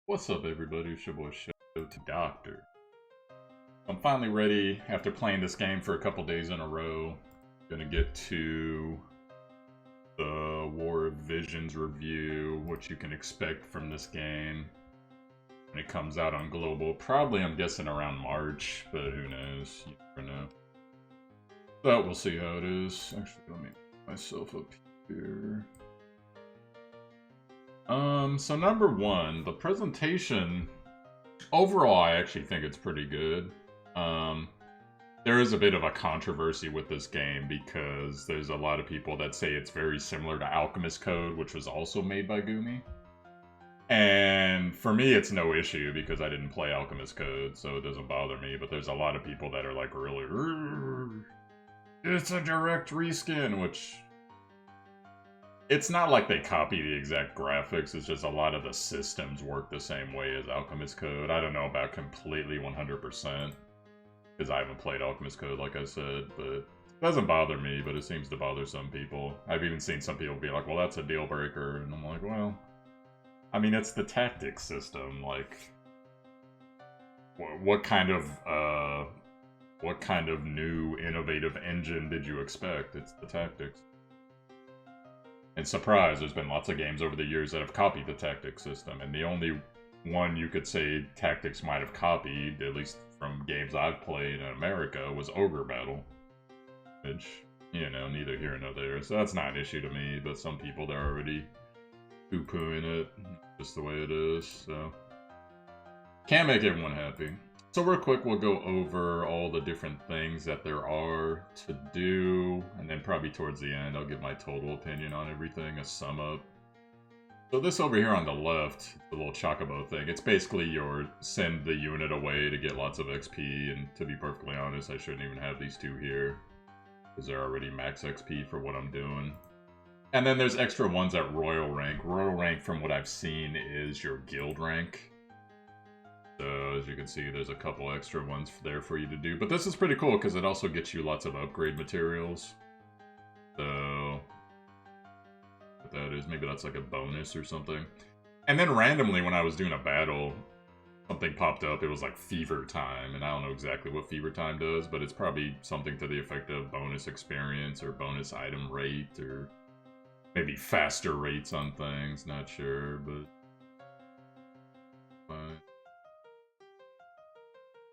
What's up, everybody? It's your boy Shadow to Doctor. I'm finally ready after playing this game for a couple days in a row. Gonna get to the War of Visions review, what you can expect from this game when it comes out on global. Probably, I'm guessing, around March, but who knows? You never know. But we'll see how it is. Actually, let me put myself up here. So number one, the presentation, overall, I actually think it's pretty good. There is a bit of a controversy with this game because there's a lot of people that say it's very similar to Alchemist Code, which was also made by Gumi. And for me, it's no issue because I didn't play Alchemist Code, so it doesn't bother me. But there's a lot of people that are like, really, it's a direct reskin, which... It's not like they copy the exact graphics, it's just a lot of the systems work the same way as Alchemist Code. I don't know about completely 100%, because I haven't played Alchemist Code, like I said, but it doesn't bother me, but it seems to bother some people. I've even seen some people be like, well, that's a deal breaker, and I'm like, well, I mean, it's the tactics system, like, what kind of new, innovative engine did you expect? It's the tactics. And surprise, there's been lots of games over the years that have copied the tactics system, and the only one you could say tactics might have copied, at least from games I've played in America, was Ogre Battle. Which, you know, neither here nor there, so that's not an issue to me, but some people, they're already poo-pooing it, just the way it is, so... Can't make everyone happy. So real quick, we'll go over all the different things that there are to do, and then probably towards the end, I'll give my total opinion on everything, a sum up. So this over here on the left, the little chocobo thing, it's basically your send the unit away to get lots of XP, and to be perfectly honest, I shouldn't even have these two here, because they're already max XP for what I'm doing. And then there's extra ones at Royal Rank. Royal Rank, from what I've seen, is your guild rank. So, as you can see, there's a couple extra ones there for you to do. But this is pretty cool, because it also gets you lots of upgrade materials. So, what that is, maybe that's like a bonus or something. And then randomly, when I was doing a battle, something popped up. It was like Fever Time, and I don't know exactly what Fever Time does, but it's probably something to the effect of bonus experience, or bonus item rate, or maybe faster rates on things, not sure, but...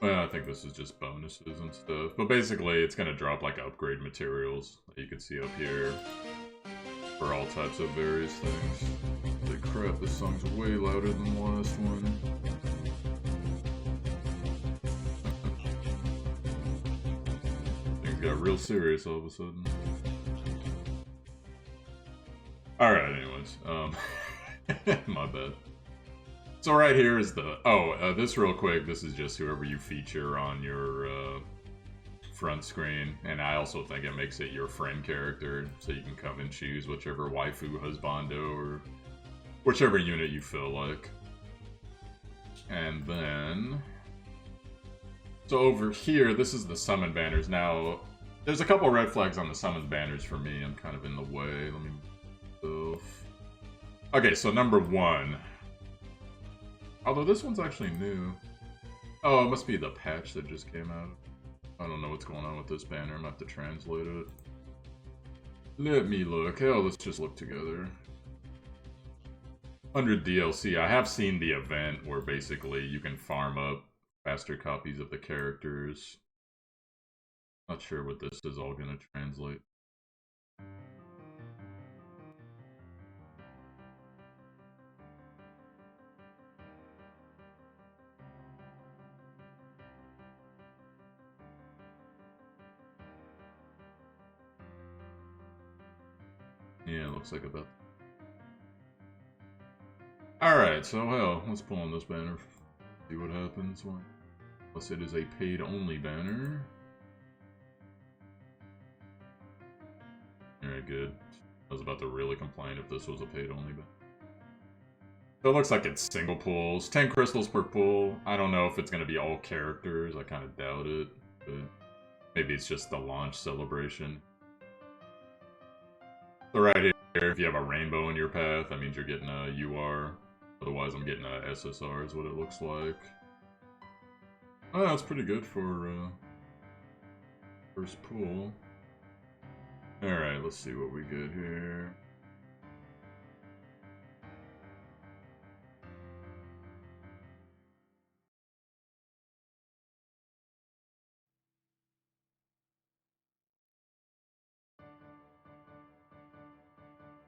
Well, I think this is just bonuses and stuff. But basically, it's going to drop like upgrade materials that you can see up here for all types of various things. Holy crap, this song's way louder than the last one. Things got real serious all of a sudden. Alright, anyways. My bad. So right here is the... this real quick, this is just whoever you feature on your front screen. And I also think it makes it your friend character, so you can come and choose whichever waifu, husbando, or whichever unit you feel like. And then... So over here, this is the summon banners. Now, there's a couple red flags on the summon banners for me. I'm kind of in the way. Let me... Okay, so number one... Although this one's actually new. Oh, it must be the patch that just came out. I don't know what's going on with this banner. I'm gonna have to translate it. Let me look. Hell, let's just look together. 100 DLC. I have seen the event where basically you can farm up faster copies of the characters. Not sure what this is all gonna translate. Yeah, it looks like about... Alright, so hell, let's pull on this banner. See what happens. Unless it is a paid-only banner. Alright, good. I was about to really complain if this was a paid-only banner. So it looks like it's single pulls. 10 crystals per pull. I don't know if it's going to be all characters. I kind of doubt it. But maybe it's just the launch celebration. So right here, if you have a rainbow in your path, that means you're getting a UR. Otherwise, I'm getting a SSR is what it looks like. Oh, that's pretty good for first pull. Alright, let's see what we get here.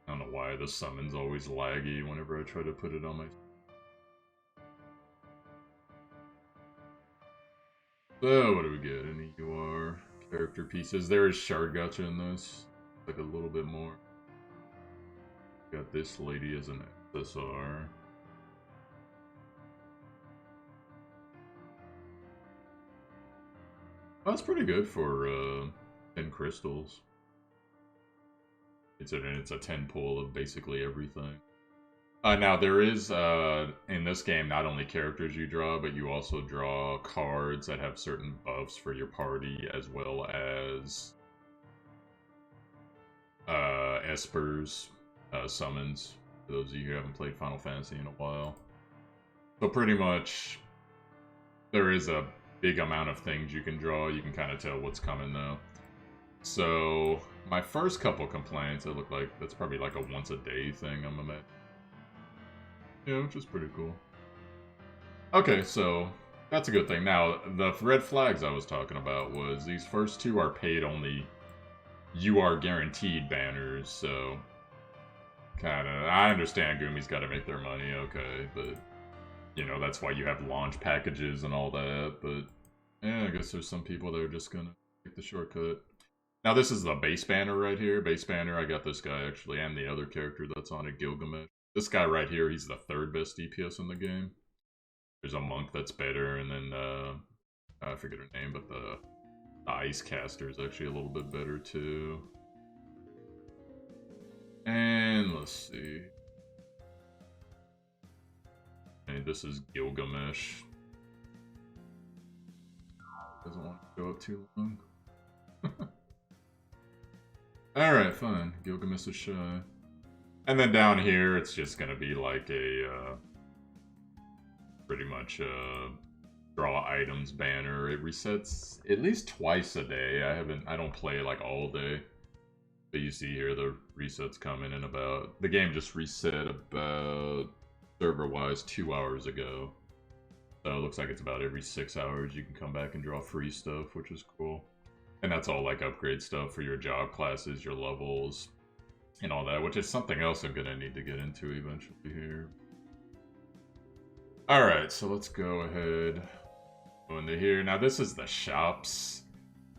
I don't know why the summon's always laggy whenever I try to put it on my... So, what do we get? Any UR character pieces? There is Shard Gacha in this. Like a little bit more. Got this lady as an SSR. That's pretty good for 10 crystals. It's a 10 pull of basically everything. Now, there is, in this game, not only characters you draw, but you also draw cards that have certain buffs for your party, as well as Espers, summons, for those of you who haven't played Final Fantasy in a while. So pretty much, there is a big amount of things you can draw. You can kind of tell what's coming, though. So, my first couple complaints, it looked like that's probably like a once-a-day thing, I'm gonna... Yeah, which is pretty cool. Okay, so that's a good thing. Now, the red flags I was talking about was these first two are paid only. You are guaranteed banners, so kind of. I understand Gumi's got to make their money, okay, but you know that's why you have launch packages and all that. But yeah, I guess there's some people that are just gonna take the shortcut. Now this is the base banner right here. Base banner. I got this guy actually, and the other character that's on it, Gilgamesh. This guy right here, he's the third best DPS in the game. There's a monk that's better, and then, I forget her name, but the Ice Caster is actually a little bit better, too. And, let's see. And this is Gilgamesh. Doesn't want to go up too long. Alright, fine. Gilgamesh is shy. And then down here, it's just gonna be like a, pretty much a draw items banner. It resets at least twice a day. I don't play like all day. But you see here, the resets coming in about, the game just reset about, server-wise, 2 hours ago. So it looks like it's about every 6 hours you can come back and draw free stuff, which is cool. And that's all like upgrade stuff for your job classes, your levels, and all that, which is something else I'm gonna need to get into eventually here. Alright, so let's go ahead, go into here. Now this is the shops,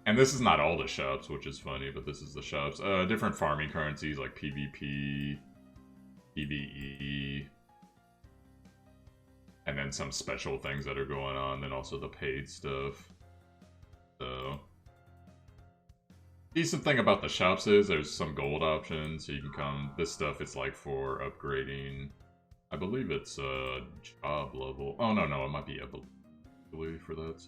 and this is not all the shops, which is funny, but this is the shops. Different farming currencies like PvP, PvE, and then some special things that are going on, then also the paid stuff. So... decent thing about the shops is there's some gold options, so you can come... this stuff is like for upgrading... I believe it's job level. Oh, no, it might be evolution for that.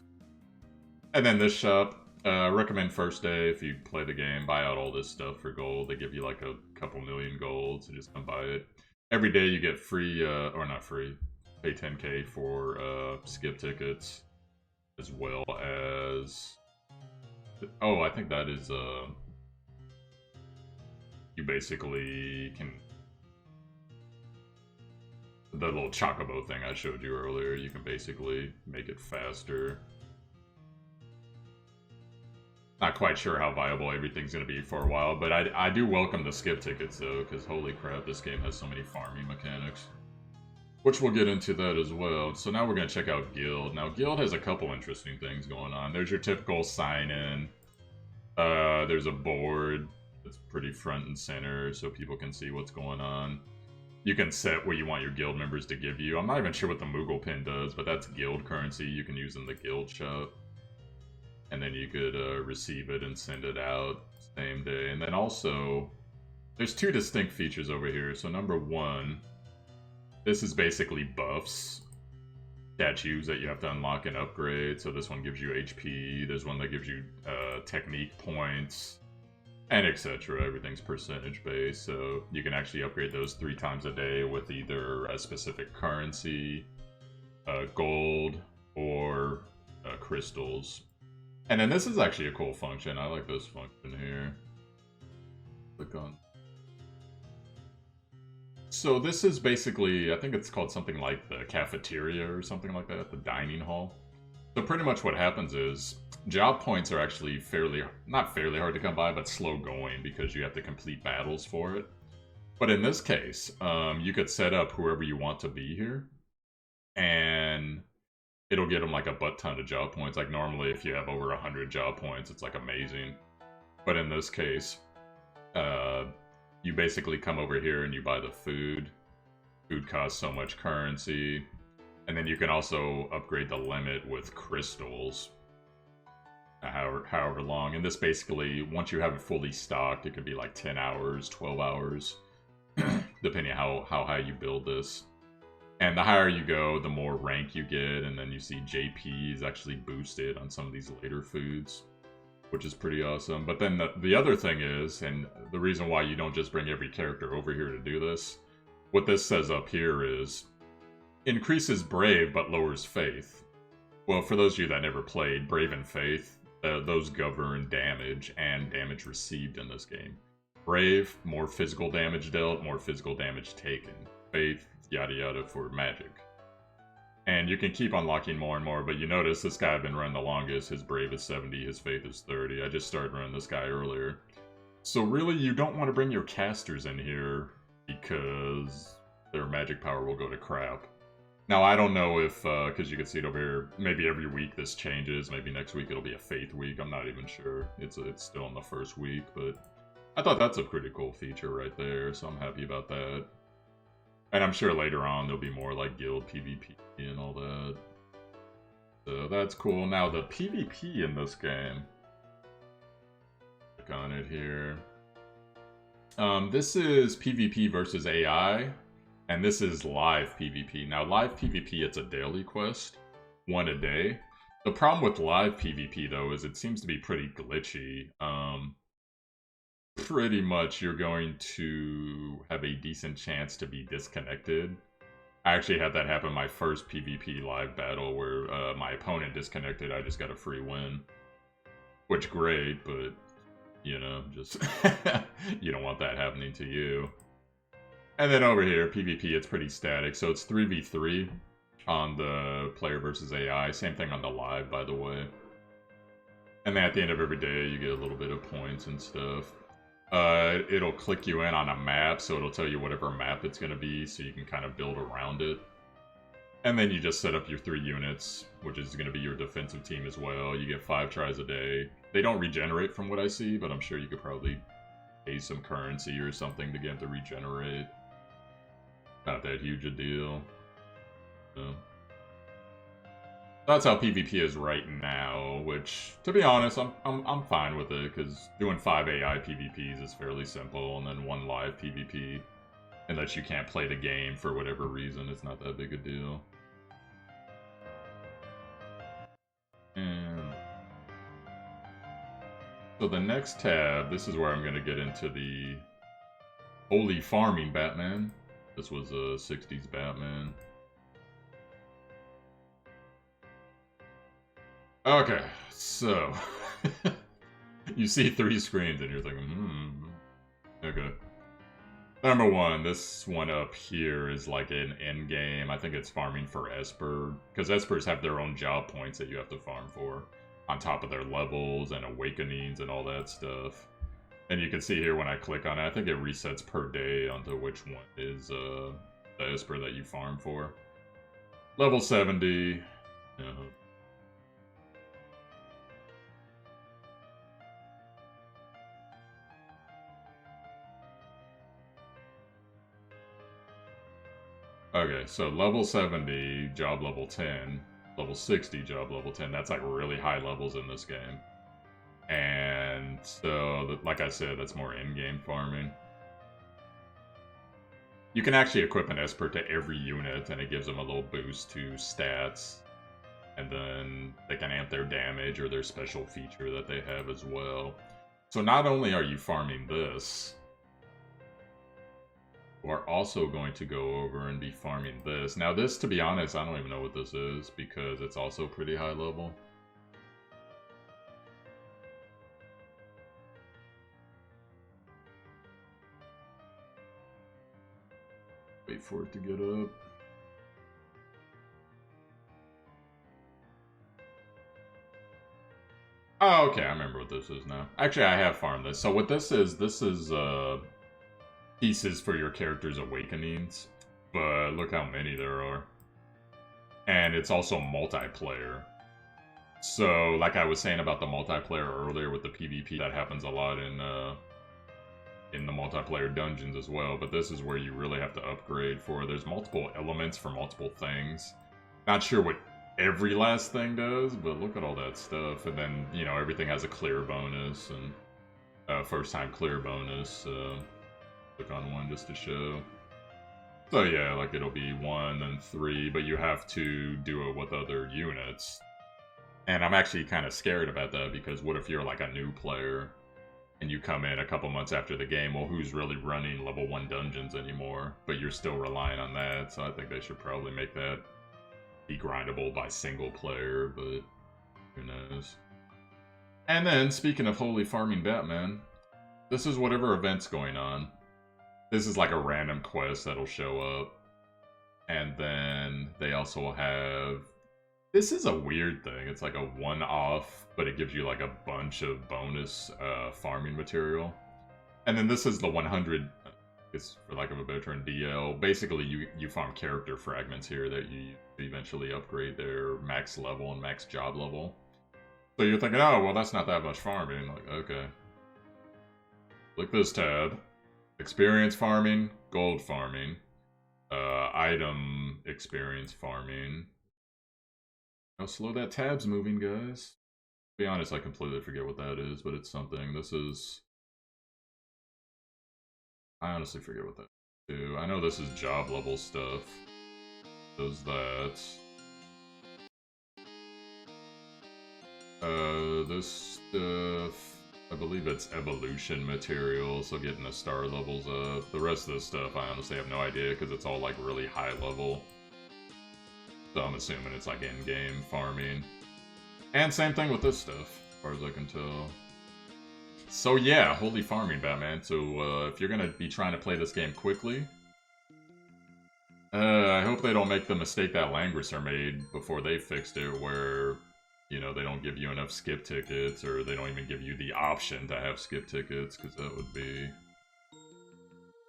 And then this shop, recommend first day if you play the game, buy out all this stuff for gold. They give you like a couple million gold, so just come buy it. Every day you get free, or not free, pay 10k for skip tickets, as well as... oh, I think that is, you basically can... the little chocobo thing I showed you earlier, you can basically make it faster. Not quite sure how viable everything's going to be for a while, but I do welcome the skip tickets, though, because holy crap, this game has so many farming mechanics. Which we'll get into that as well. So now we're going to check out Guild. Now, Guild has a couple interesting things going on. There's your typical sign-in. There's a board that's pretty front and center, so people can see what's going on. You can set what you want your guild members to give you. I'm not even sure what the Moogle pin does, but that's guild currency you can use in the guild shop. And then you could receive it and send it out same day. And then also, there's two distinct features over here. So number one, this is basically buffs. Statues that you have to unlock and upgrade. So this one gives you HP. There's one that gives you technique points. and etc. Everything's percentage based, so you can actually upgrade those 3 times a day with either a specific currency, gold, or crystals. And then this is actually a cool function. I like this function here. Click on. So this is basically, I think it's called something like the cafeteria or something like that, the dining hall. So pretty much what happens is job points are actually not fairly hard to come by, but slow going because you have to complete battles for it. But in this case, you could set up whoever you want to be here, and it'll get them like a butt ton of job points. Like normally if you have over 100 job points, it's like amazing. But in this case, you basically come over here and you buy the food. Food costs so much currency. And then you can also upgrade the limit with crystals. However long. And this basically, once you have it fully stocked, it could be like 10 hours, 12 hours. Depending how high you build this. And the higher you go, the more rank you get. And then you see JP is actually boosted on some of these later foods, which is pretty awesome. But then the other thing is, and the reason why you don't just bring every character over here to do this, what this says up here is, increases Brave but lowers Faith. Well, for those of you that never played, Brave and Faith, those govern damage and damage received in this game. Brave, more physical damage dealt, more physical damage taken. Faith, yada yada for magic. And you can keep unlocking more and more, but you notice this guy I've been running the longest. His Brave is 70, his Faith is 30. I just started running this guy earlier. So really, you don't want to bring your casters in here because their magic power will go to crap. Now, I don't know if, because you can see it over here, maybe every week this changes. Maybe next week it'll be a Faith week. I'm not even sure. It's still in the first week, but I thought that's a pretty cool feature right there, so I'm happy about that. And I'm sure later on there'll be more like guild PvP and all that. So that's cool. Now the PvP in this game. Click on it here. This is PvP versus AI. And this is live PvP. Now live PvP, it's a daily quest. 1 a day. The problem with live PvP though is it seems to be pretty glitchy. Pretty much you're going to have a decent chance to be disconnected. I actually had that happen my first PvP live battle where my opponent disconnected. I just got a free win. Which great, but you know, just you don't want that happening to you. And then over here, PvP, it's pretty static. So it's 3v3 on the player versus AI. Same thing on the live, by the way. And then at the end of every day, you get a little bit of points and stuff. It'll click you in on a map, so it'll tell you whatever map it's going to be, so you can kind of build around it. And then you just set up your 3 units, which is going to be your defensive team as well. You get 5 tries a day. They don't regenerate from what I see, but I'm sure you could probably pay some currency or something to get them to regenerate. Not that huge a deal. So that's how PvP is right now, which, to be honest, I'm fine with it, because doing 5 AI PvPs is fairly simple, and then 1 live PvP, unless you can't play the game for whatever reason, it's not that big a deal. And so the next tab, this is where I'm going to get into the Holy Farming Batman. This was a 60s Batman. Okay, so you see 3 screens and you're thinking, okay. Number 1, this one up here is like an end game. I think it's farming for Esper, because Espers have their own job points that you have to farm for, on top of their levels and awakenings and all that stuff. And you can see here when I click on it, I think it resets per day onto which one is the Esper that you farm for. Level 70. Okay, so level 70, job level 10, level 60, job level 10. That's like really high levels in this game. And so, like I said, that's more in-game farming. You can actually equip an Esper to every unit, and it gives them a little boost to stats. And then they can amp their damage or their special feature that they have as well. So not only are you farming this, we're also going to go over and be farming this. Now this, to be honest, I don't even know what this is because it's also pretty high level. Wait for it to get up. Oh, okay, I remember what this is now. Actually, I have farmed this. So what this is pieces for your character's awakenings. But look how many there are. And it's also multiplayer. So, like I was saying about the multiplayer earlier with the PvP, that happens a lot in the multiplayer dungeons as well. But this is where you really have to upgrade for. There's multiple elements for multiple things. Not sure what every last thing does, but look at all that stuff. And then, you know, everything has a clear bonus and first time clear bonus. Click on one just to show. So yeah, like it'll be 1 and 3, but you have to do it with other units. And I'm actually kind of scared about that because what if you're like a new player and you come in a couple months after the game, well, who's really running level 1 dungeons anymore? But you're still relying on that, so I think they should probably make that be grindable by single player, but who knows. And then, speaking of Holy Farming Batman, this is whatever event's going on. This is like a random quest that'll show up. And then they also have... This is a weird thing. It's like a one-off, but it gives you like a bunch of bonus farming material. And then this is the 100... It's, for lack of a better term, DL. Basically, you farm character fragments here that you eventually upgrade their max level and max job level. So you're thinking, oh, well, that's not that much farming. Like, okay. Click this tab. Experience farming, gold farming, item experience farming. How slow that tab's moving, guys. To be honest, I completely forget what that is, but it's something. This is... I honestly forget what that is, too. I know this is job level stuff. Does that. This stuff... I believe it's evolution material, so getting the star levels up. The rest of this stuff, I honestly have no idea, because it's all, like, really high level. So I'm assuming it's, like, in-game farming. And same thing with this stuff, as far as I can tell. So yeah, Holy Farming Batman. So if you're gonna be trying to play this game quickly, I hope they don't make the mistake that Langrisser made before they fixed it, where... You know, they don't give you enough skip tickets, or they don't even give you the option to have skip tickets, because that would be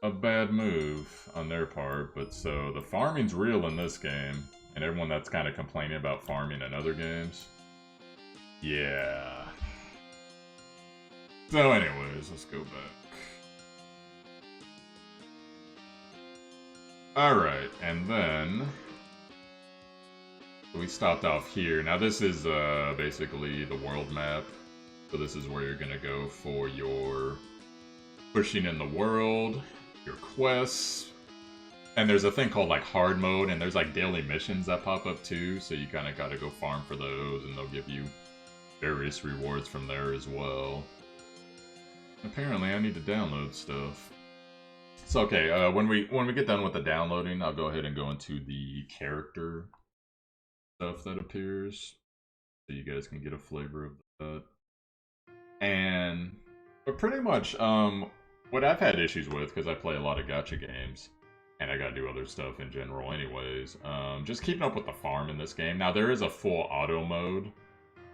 a bad move on their part. But so, the farming's real in this game, and everyone that's kind of complaining about farming in other games, yeah. So anyways, let's go back. Alright, and then... we stopped off here. Now this is basically the world map. So this is where you're gonna go for your pushing in the world, your quests. And there's a thing called like hard mode, and there's like daily missions that pop up too, so you kinda gotta go farm for those, and they'll give you various rewards from there as well. Apparently I need to download stuff. So okay, when we get done with the downloading, I'll go ahead and go into the character stuff that appears, so you guys can get a flavor of that. But pretty much, what I've had issues with, because I play a lot of gacha games, and I gotta do other stuff in general anyways, just keeping up with the farm in this game. Now, there is a full auto mode,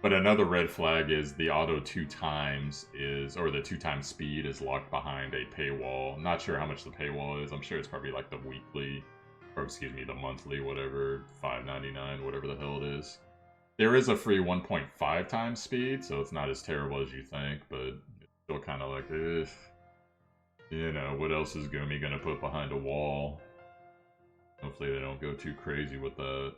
but another red flag is the auto 2 times is, or the 2 times speed is locked behind a paywall. I'm not sure how much the paywall is. I'm sure it's probably like the weekly, or excuse me, the monthly, whatever, $5.99, whatever the hell it is. There is a free 1.5 times speed, so it's not as terrible as you think, but it's still kind of like, you know, what else is Gumi gonna put behind a wall? Hopefully they don't go too crazy with that.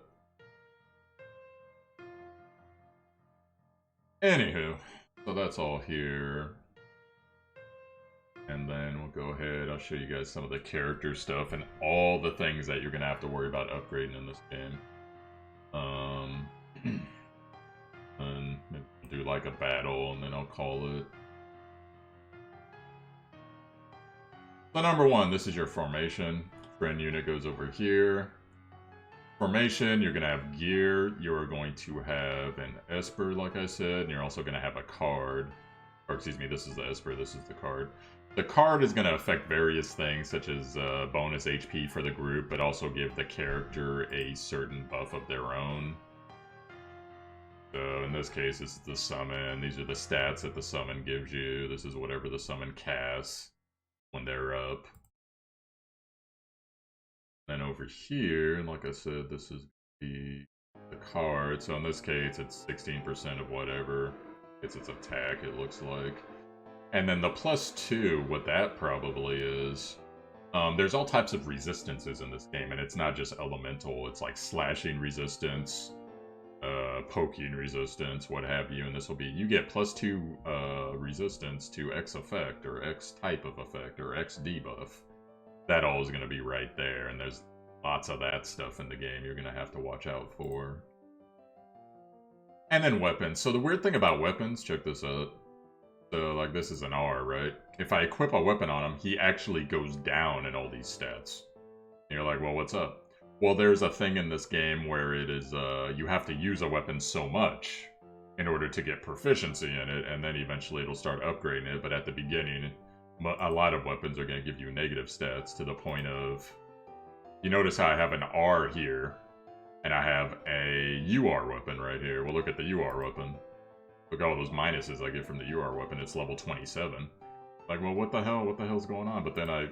Anywho, so that's all here. And then we'll go ahead, I'll show you guys some of the character stuff and all the things that you're going to have to worry about upgrading in this game. And maybe we'll do like a battle, and then I'll call it. So number one, this is your formation. Friend unit goes over here. Formation, you're going to have gear. You're going to have an Esper, like I said, and you're also going to have a card. Or excuse me, this is the Esper, this is the card. The card is going to affect various things, such as bonus HP for the group, but also give the character a certain buff of their own. So in this case, this is the summon. These are the stats that the summon gives you. This is whatever the summon casts when they're up. Then over here, like I said, this is the card. So in this case, it's 16% of whatever. It's its attack, it looks like. And then the +2, what that probably is, there's all types of resistances in this game, and it's not just elemental. It's like slashing resistance, poking resistance, what have you, and this will be, you get +2 resistance to X effect, or X type of effect, or X debuff. That all is going to be right there, and there's lots of that stuff in the game you're going to have to watch out for. And then weapons. So the weird thing about weapons, check this out. So, like, this is an R, right? If I equip a weapon on him, he actually goes down in all these stats. And you're like, well, what's up? Well, there's a thing in this game where it is, you have to use a weapon so much in order to get proficiency in it, and then eventually it'll start upgrading it, but at the beginning, a lot of weapons are going to give you negative stats to the point of, you notice how I have an R here, and I have a UR weapon right here. Well, look at the UR weapon. Look at all those minuses I get from the UR weapon. It's level 27. Like, well, what the hell? What the hell's going on? But then I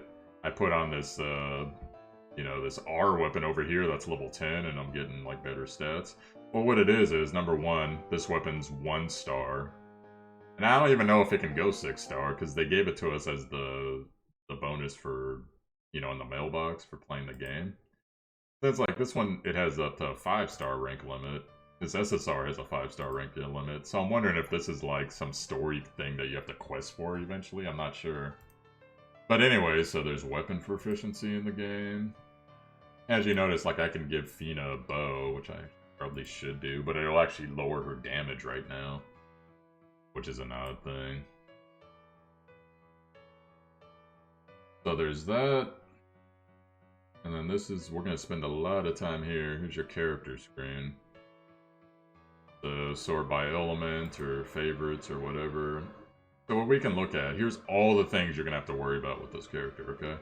put on this, you know, this R weapon over here that's level 10, and I'm getting, like, better stats. Well, what it is, number one, this weapon's 1 star. And I don't even know if it can go 6 star, because they gave it to us as the bonus for, you know, in the mailbox for playing the game. It's like, this one, it has up to a 5-star rank limit. This SSR has a 5-star rank limit, so I'm wondering if this is like some story thing that you have to quest for eventually, I'm not sure. But anyway, so there's weapon proficiency in the game. As you notice, like, I can give Fina a bow, which I probably should do, but it'll actually lower her damage right now, which is an odd thing. So there's that. And then this is, we're going to spend a lot of time here. Here's your character screen. So sort by element or favorites or whatever. So what we can look at, here's all the things you're going to have to worry about with this character, okay?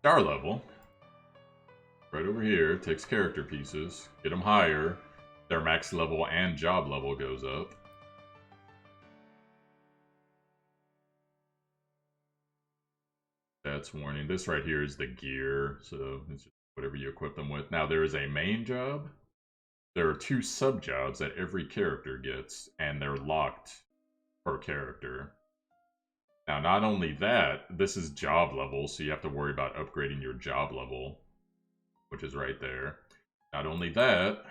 Star level. Right over here, takes character pieces. Get them higher. Their max level and job level goes up. That's warning. This right here is the gear, so it's just whatever you equip them with. Now there is a main job. There are 2 sub-jobs that every character gets, and they're locked per character. Now, not only that, this is job level, so you have to worry about upgrading your job level, which is right there. Not only that,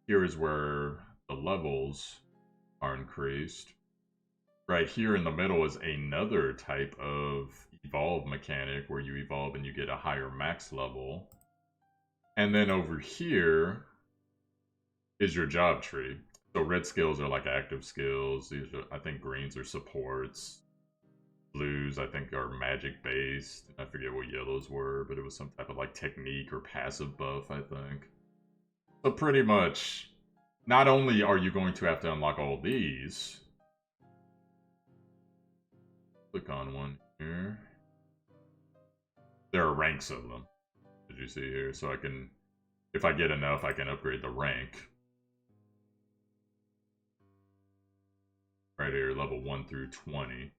here is where the levels are increased. Right here in the middle is another type of evolve mechanic where you evolve and you get a higher max level. And then over here is your job tree. So red skills are like active skills. These are, I think greens are supports. Blues, I think, are magic based. I forget what yellows were, but it was some type of like technique or passive buff, I think. So pretty much, not only are you going to have to unlock all these, click on one here. There are ranks of them, as you see here. So I can, if I get enough, I can upgrade the rank. Right here, level 1 through 20.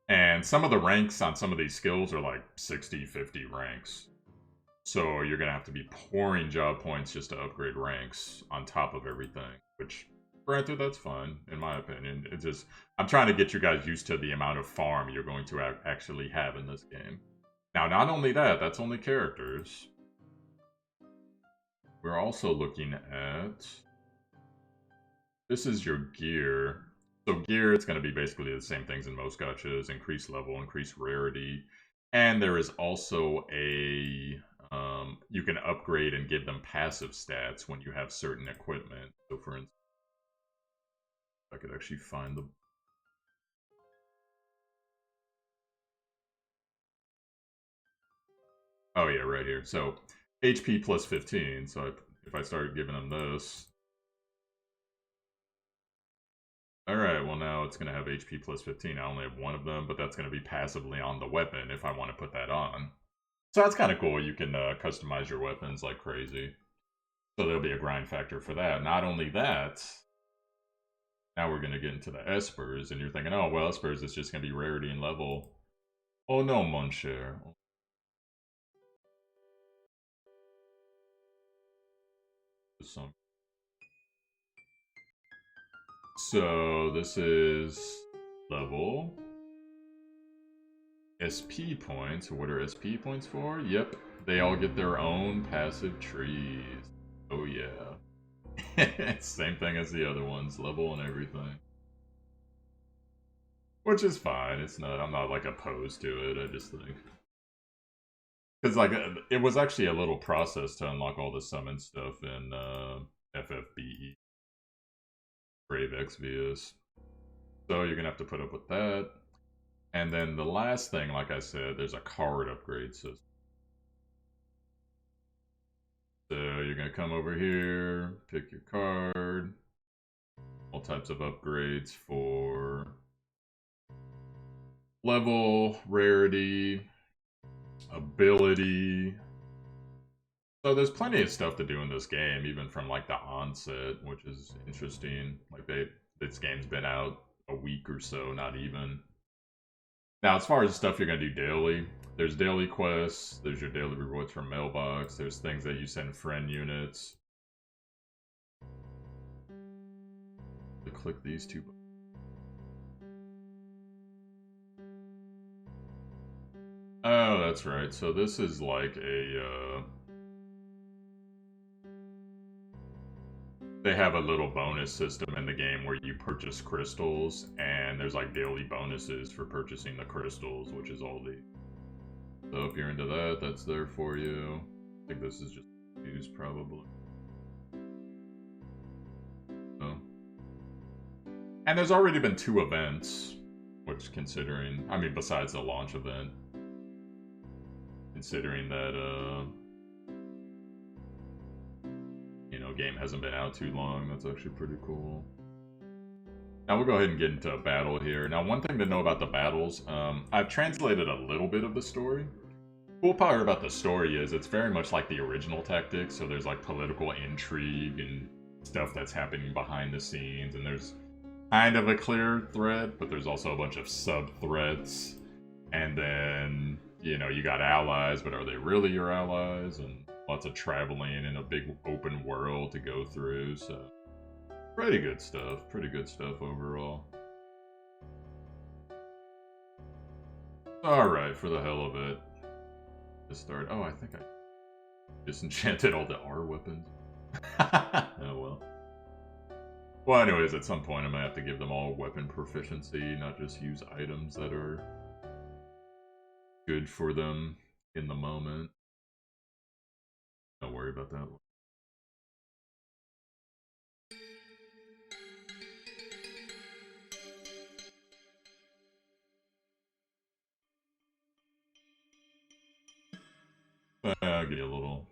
And some of the ranks on some of these skills are like 60, 50 ranks. So you're going to have to be pouring job points just to upgrade ranks on top of everything. Which, granted, that's fine, in my opinion. It's just, I'm trying to get you guys used to the amount of farm you're going to actually have in this game. Now, not only that, that's only characters. We're also looking at... This is your gear. So gear, it's going to be basically the same things in most gachas. Increase level, increase rarity. And there is also a... you can upgrade and give them passive stats when you have certain equipment. So for instance, I could actually find the... Oh yeah, right here. So HP plus 15. So if I start giving them this, all right. Well, now it's gonna have HP plus 15. I only have one of them, but that's gonna be passively on the weapon if I want to put that on. So that's kind of cool. You can customize your weapons like crazy. So there'll be a grind factor for that. Not only that, now we're gonna get into the espers, and you're thinking, oh well, espers is just gonna be rarity and level. Oh no, mon cher. So this is level SP points. What are SP points for? Yep, they all get their own passive trees. Oh yeah. Same thing as the other ones, level and everything. Which is fine. It's not. I'm not like opposed to it. I just think because like it was actually a little process to unlock all the summon stuff in FFBE Brave Exvius. So you're gonna have to put up with that. And then the last thing, like I said, there's a card upgrade system. So you're gonna come over here, pick your card, all types of upgrades for level, rarity, ability. So there's plenty of stuff to do in this game, even from like the onset, which is interesting. Like this game's been out a week or so, not even. Now, as far as stuff you're gonna do daily, there's daily quests, there's your daily rewards from mailbox, there's things that you send friend units. Click these two. Oh, that's right. So this is like a they have a little bonus system in the game where you purchase crystals, and there's like daily bonuses for purchasing the crystals, which is all the. So if you're into that, that's there for you. I think this is just used probably. Oh. And there's already been 2 events, which considering, I mean, besides the launch event, considering that, you know, game hasn't been out too long, that's actually pretty cool. Now we'll go ahead and get into a battle here. Now, one thing to know about the battles, I've translated a little bit of the story. Cool part about the story is it's very much like the original Tactics, so there's like political intrigue and stuff that's happening behind the scenes, and there's kind of a clear thread, but there's also a bunch of sub-threads. And then, you know, you got allies, but are they really your allies? And lots of traveling in a big open world to go through, so pretty good stuff overall. Alright, for the hell of it. To start. Oh, I think I disenchanted all the R weapons. Oh well. Well, anyways, at some point I'm gonna have to give them all weapon proficiency, not just use items that are good for them in the moment. Don't worry about that. I'll give you a little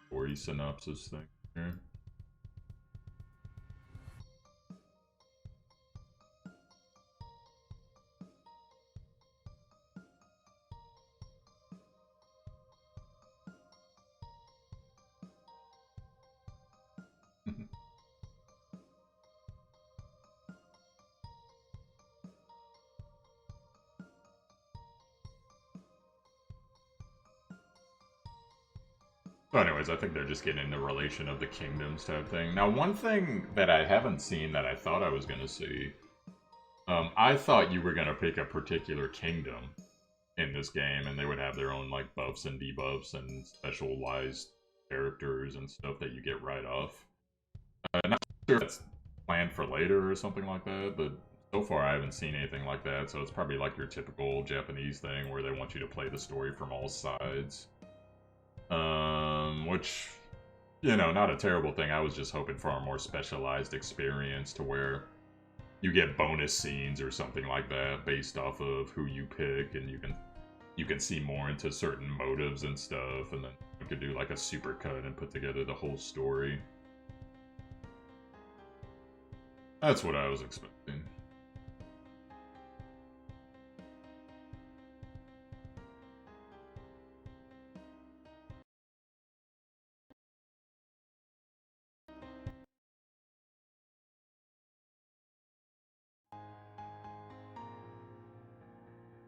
story synopsis thing here. So anyways, I think they're just getting the relation of the kingdoms type thing. Now, one thing that I haven't seen that I thought I was going to see, I thought you were going to pick a particular kingdom in this game, and they would have their own like buffs and debuffs and specialized characters and stuff that you get right off. Not sure if that's planned for later or something like that, but so far I haven't seen anything like that, so it's probably like your typical Japanese thing where they want you to play the story from all sides. Which, you know, not a terrible thing. I was just hoping for a more specialized experience to where you get bonus scenes or something like that based off of who you pick, and you can you can see more into certain motives and stuff, and then you could do like a supercut and put together the whole story. That's what I was expecting.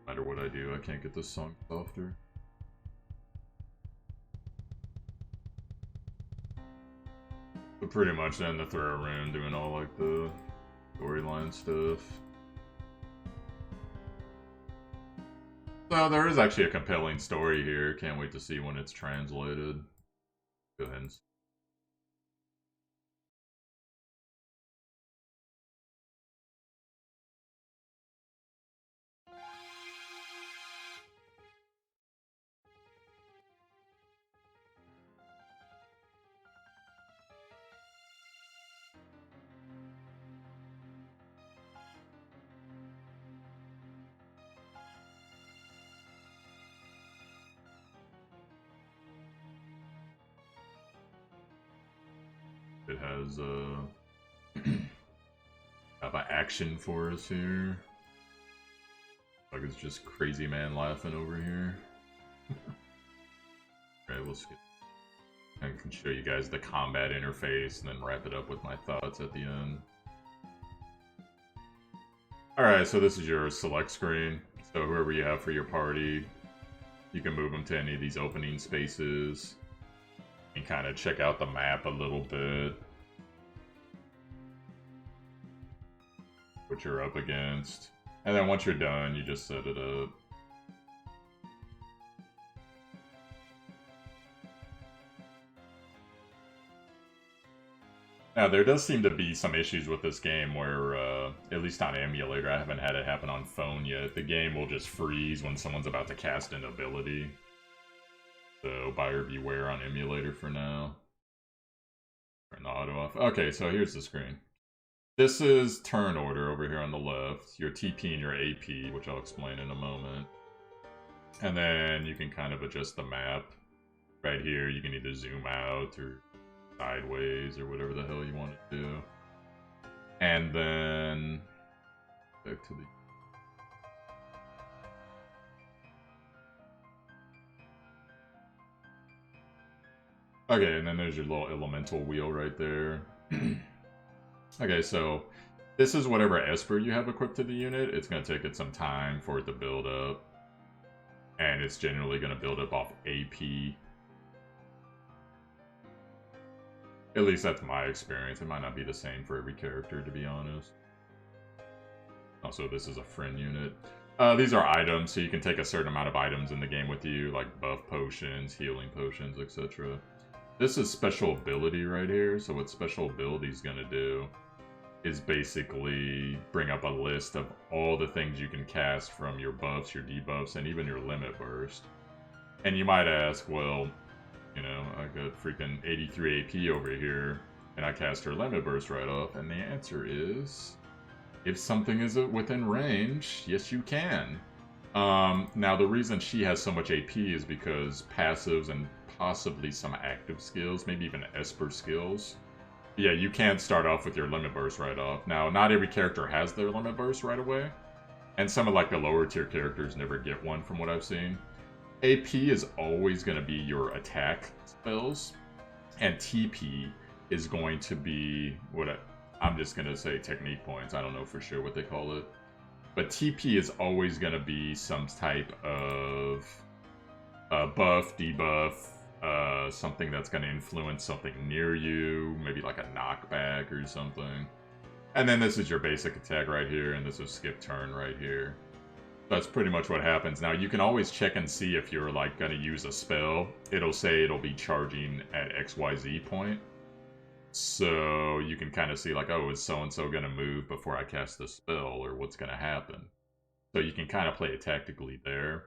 No matter what I do, I can't get this song softer. But pretty much then the throw around doing all like the storyline stuff. So there is actually a compelling story here. Can't wait to see when it's translated. Go ahead and it has have an action for us here. Like it's just crazy man laughing over here. Alright, we'll skip. I can show you guys the combat interface and then wrap it up with my thoughts at the end. Alright, so this is your select screen. So whoever you have for your party, you can move them to any of these opening spaces and kind of check out the map a little bit. What you're up against. And then once you're done, you just set it up. Now, there does seem to be some issues with this game where, at least on emulator, I haven't had it happen on phone yet, the game will just freeze when someone's about to cast an ability. So, buyer beware on emulator for now. Turn the auto off. Okay, so here's the screen. This is turn order over here on the left, your TP and your AP, which I'll explain in a moment. And then you can kind of adjust the map. Right here, you can either zoom out or sideways or whatever the hell you want to do. And then back to the okay, and then there's your little elemental wheel right there. Okay, so this is whatever Esper you have equipped to the unit. It's going to take it some time for it to build up. And it's generally going to build up off AP. At least that's my experience. It might not be the same for every character, to be honest. Also, this is a friend unit. These are items, so you can take a certain amount of items in the game with you, like buff potions, healing potions, etc. This is special ability right here, so what special ability is going to do is basically bring up a list of all the things you can cast from your buffs, your debuffs, and even your limit burst. And you might ask, well, you know, I got freaking 83 AP over here, and I cast her limit burst right off, and the answer is, if something is within range, yes you can. Now the reason she has so much AP is because passives and possibly some active skills, maybe even Esper skills. Yeah, you can't start off with your limit burst right off. Now, not every character has their limit burst right away, and some of like the lower tier characters never get one from what I've seen. AP is always going to be your attack spells, and TP is going to be what I'm just going to say technique points. I don't know for sure what they call it. But TP is always going to be some type of buff, debuff, something that's going to influence something near you, maybe like a knockback or something. And then this is your basic attack right here, and this is skip turn right here. That's pretty much what happens. Now, you can always check and see if you're, like, going to use a spell. It'll say it'll be charging at XYZ point. So you can kind of see, like, oh, is so-and-so going to move before I cast the spell, or what's going to happen? So you can kind of play it tactically there,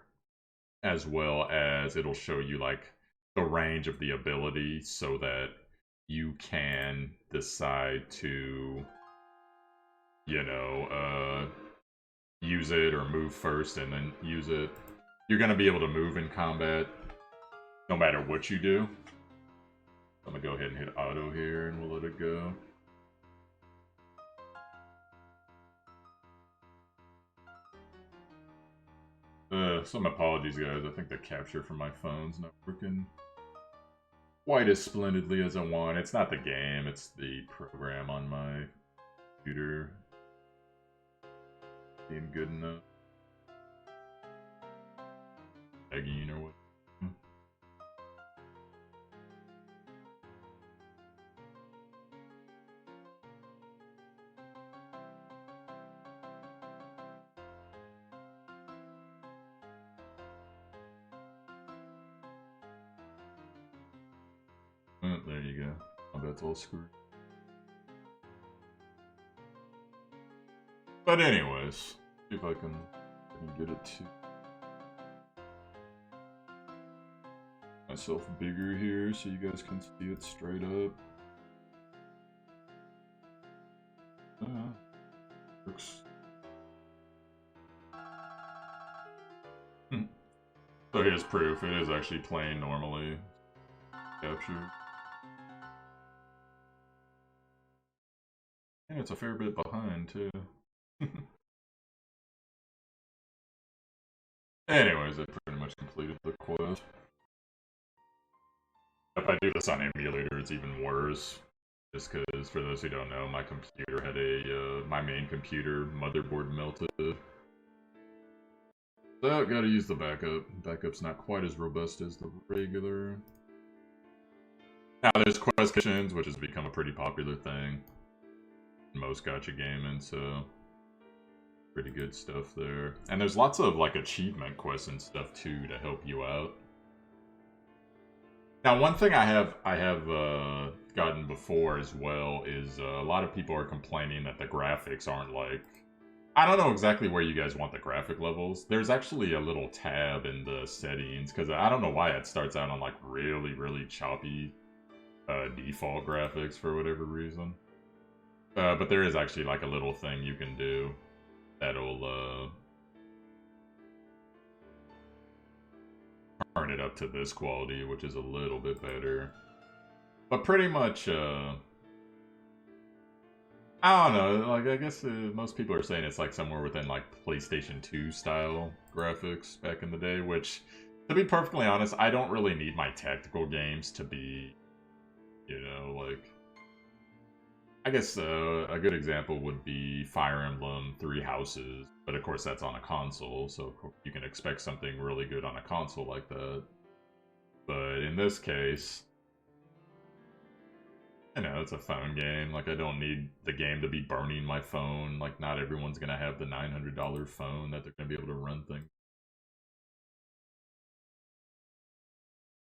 as well as it'll show you, like, the range of the ability so that you can decide to, you know, use it or move first and then use it. you're gonna be able to move in combat no matter what you do. I'm gonna go ahead and hit auto here and we'll let it go. Some apologies, guys. I think the capture from my phone's not working quite as splendidly as I want. It's not the game, it's the program on my computer being good enough. Begging or what? Oh, there you go. Oh, that's all screwed. But anyways, see if I can get it to myself bigger here so you guys can see it straight up. Works. So here's proof. It is actually playing normally. Capture. And it's a fair bit behind, too. Anyways, I pretty much completed the quest. If I do this on emulator, it's even worse. Just because, for those who don't know, my computer had my main computer motherboard melted. So, gotta use the backup. Backup's not quite as robust as the regular. Now, there's quest kitchens, which has become a pretty popular thing in most gacha gaming, so pretty good stuff there. And there's lots of, like, achievement quests and stuff, too, to help you out. Now, one thing I have gotten before as well is a lot of people are complaining that the graphics aren't like... I don't know exactly where you guys want the graphic levels. There's actually a little tab in the settings, because I don't know why it starts out on like really, really choppy default graphics for whatever reason. But there is actually like a little thing you can do that'll turn it up to this quality, which is a little bit better. But pretty much, I don't know, like, I guess most people are saying it's like somewhere within like PlayStation 2 style graphics back in the day, which, to be perfectly honest, I don't really need my tactical games to be, you know, like... I guess a good example would be Fire Emblem Three Houses, but of course that's on a console, so you can expect something really good on a console like that. But in this case, you know, it's a phone game. Like, I don't need the game to be burning my phone. Like, not everyone's gonna have the $900 phone that they're gonna be able to run things.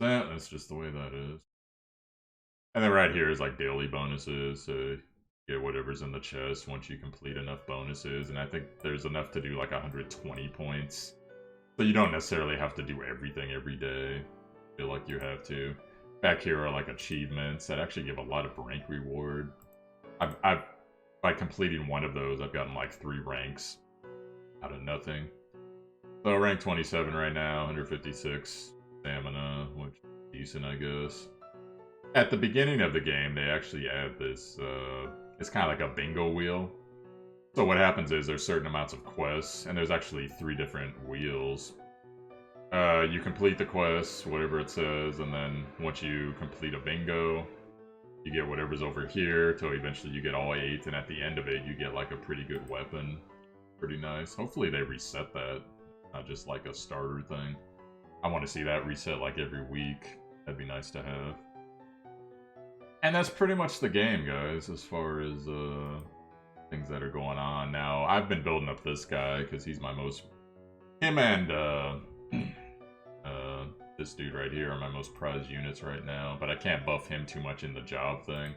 That's just the way that is. And then right here is like daily bonuses, so get whatever's in the chest once you complete enough bonuses, and I think there's enough to do like 120 points. So you don't necessarily have to do everything every day. I feel like you have to. Back here are like achievements that actually give a lot of rank reward. By completing one of those, I've gotten like 3 ranks out of nothing. So rank 27 right now, 156 stamina, which is decent, I guess. At the beginning of the game, they actually add this, it's kind of like a bingo wheel. So what happens is there's certain amounts of quests, and there's actually 3 different wheels. You complete the quest, whatever it says, and then once you complete a bingo, you get whatever's over here, till eventually you get all 8, and at the end of it, you get like a pretty good weapon. Pretty nice. Hopefully they reset that, not just like a starter thing. I want to see that reset like every week. That'd be nice to have. And that's pretty much the game, guys, as far as things that are going on. Now, I've been building up this guy, because he's my most... Him and this dude right here are my most prized units right now, but I can't buff him too much in the job thing,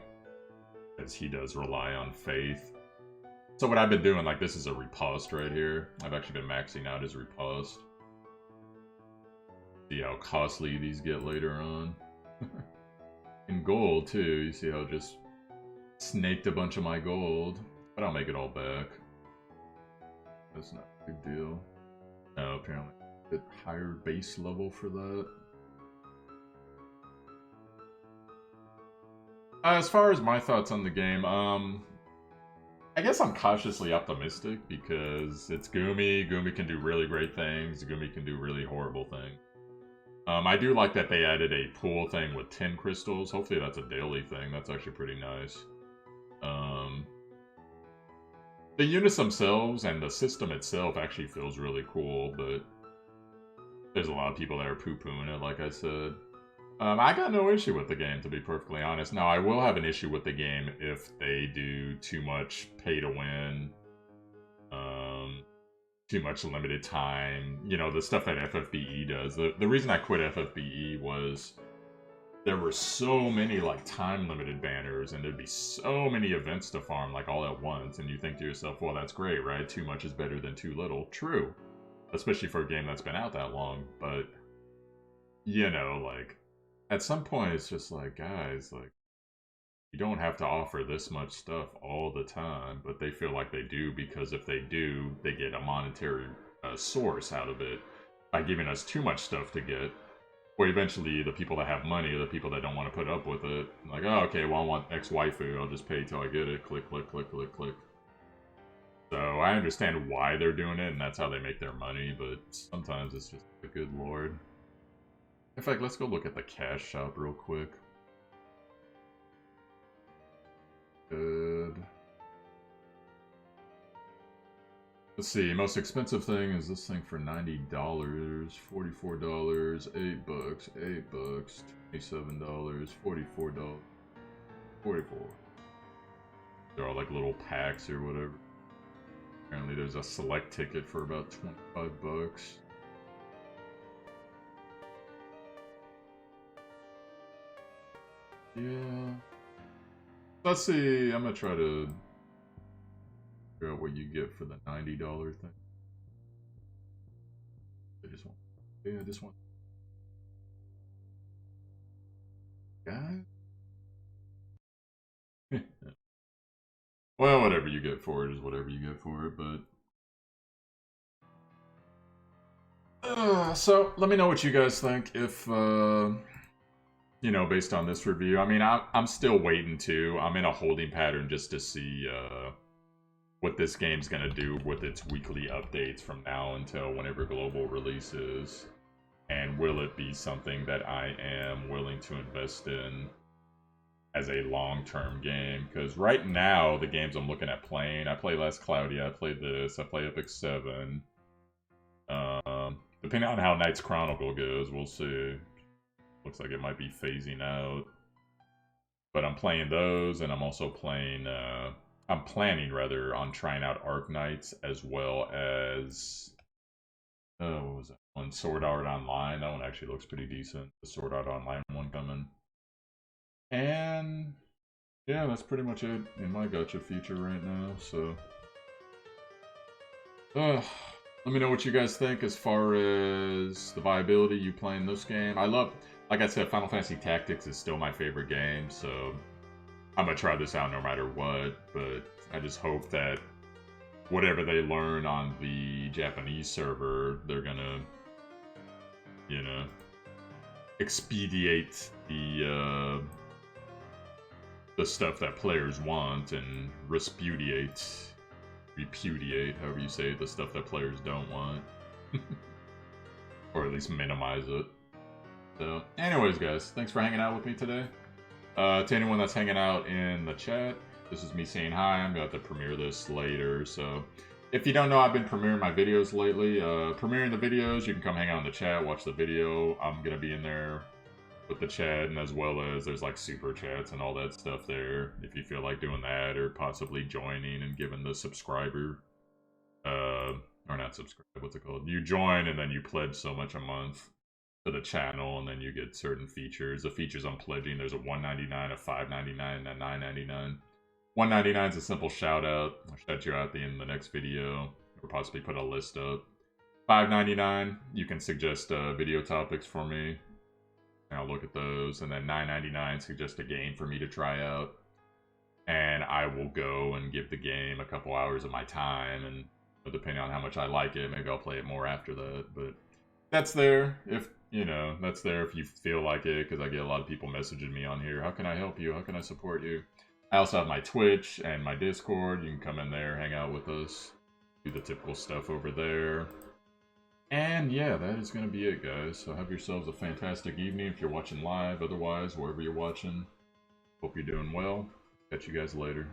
because he does rely on faith. So what I've been doing, like, this is a riposte right here. I've actually been maxing out his riposte. See how costly these get later on. In gold, too. You see how it just snaked a bunch of my gold. But I'll make it all back. That's not a big deal. Oh, apparently bit higher base level for that. As far as my thoughts on the game, I guess I'm cautiously optimistic because it's Gumi. Gumi can do really great things. Gumi can do really horrible things. I do like that they added a pool thing with 10 crystals. Hopefully that's a daily thing. That's actually pretty nice. The units themselves and the system itself actually feels really cool, but there's a lot of people that are poo-pooing it, like I said. I got no issue with the game, to be perfectly honest. Now, I will have an issue with the game if they do too much pay-to-win, too much limited time, you know, the stuff that FFBE does. The reason I quit FFBE was there were so many, like, time-limited banners, and there'd be so many events to farm, like, all at once, and you think to yourself, well, that's great, right? Too much is better than too little. True. Especially for a game that's been out that long, but, you know, like, at some point, it's just like, guys, like, you don't have to offer this much stuff all the time, but they feel like they do because if they do, they get a monetary source out of it by giving us too much stuff to get. Or eventually, the people that have money are the people that don't want to put up with it. Like, oh, okay, well, I want X waifu, I'll just pay till I get it. Click, click, click, click, click. So I understand why they're doing it, and that's how they make their money, but sometimes it's just a good lord. In fact, let's go look at the cash shop real quick. Good. Let's see, most expensive thing is this thing for $90, $44, $8, $8, $27, $44, $44. They're all like little packs or whatever. Apparently there's a select ticket for about 25 bucks. Yeah. Let's see, I'm gonna try to figure out what you get for the $90 thing. I just want, yeah, I just want, guys. Well, whatever you get for it is whatever you get for it, but so let me know what you guys think if you know, based on this review. I mean, I'm still waiting to. I'm in a holding pattern just to see what this game's gonna do with its weekly updates from now until whenever global releases. And will it be something that I am willing to invest in as a long-term game? Because right now, the games I'm looking at playing, I play Last Cloudia, I play this, I play Epic 7. Depending on how Knight's Chronicle goes, we'll see. Looks like it might be phasing out. But I'm playing those, and I'm also playing, I'm planning, rather, on trying out Arknights, as well as, what was that one? Sword Art Online. That one actually looks pretty decent. The Sword Art Online one coming. And, yeah, that's pretty much it in my gacha feature right now, so. Let me know what you guys think as far as the viability you playing this game. I love, like I said, Final Fantasy Tactics is still my favorite game, so I'm gonna try this out no matter what, but I just hope that whatever they learn on the Japanese server, they're gonna, you know, expedite the stuff that players want and repudiate, however you say it, the stuff that players don't want. Or at least minimize it. So, anyways, guys, thanks for hanging out with me today. To anyone that's hanging out in the chat, this is me saying hi. I'm going to have to premiere this later, so if you don't know, I've been premiering my videos lately. Premiering the videos, you can come hang out in the chat, watch the video. I'm going to be in there with the chat, and as well as there's like super chats and all that stuff there, if you feel like doing that, or possibly joining and giving the subscriber, or not subscribe, what's it called? You join and then you pledge so much a month to the channel, and then you get certain features. The features I'm pledging, there's a $1.99, a $5.99, and a $9.99. $1.99 is a simple shout out. I'll shout you out at the end of the next video, or possibly put a list up. $5.99, you can suggest video topics for me, and I'll look at those. And then $9.99, suggest a game for me to try out, and I will go and give the game a couple hours of my time, and depending on how much I like it, maybe I'll play it more after that. But that's there if, you know, that's there if you feel like it, because I get a lot of people messaging me on here. How can I help you? How can I support you? I also have my Twitch and my Discord. You can come in there, hang out with us, do the typical stuff over there. And yeah, that is going to be it, guys. So have yourselves a fantastic evening if you're watching live. Otherwise, wherever you're watching, hope you're doing well. Catch you guys later.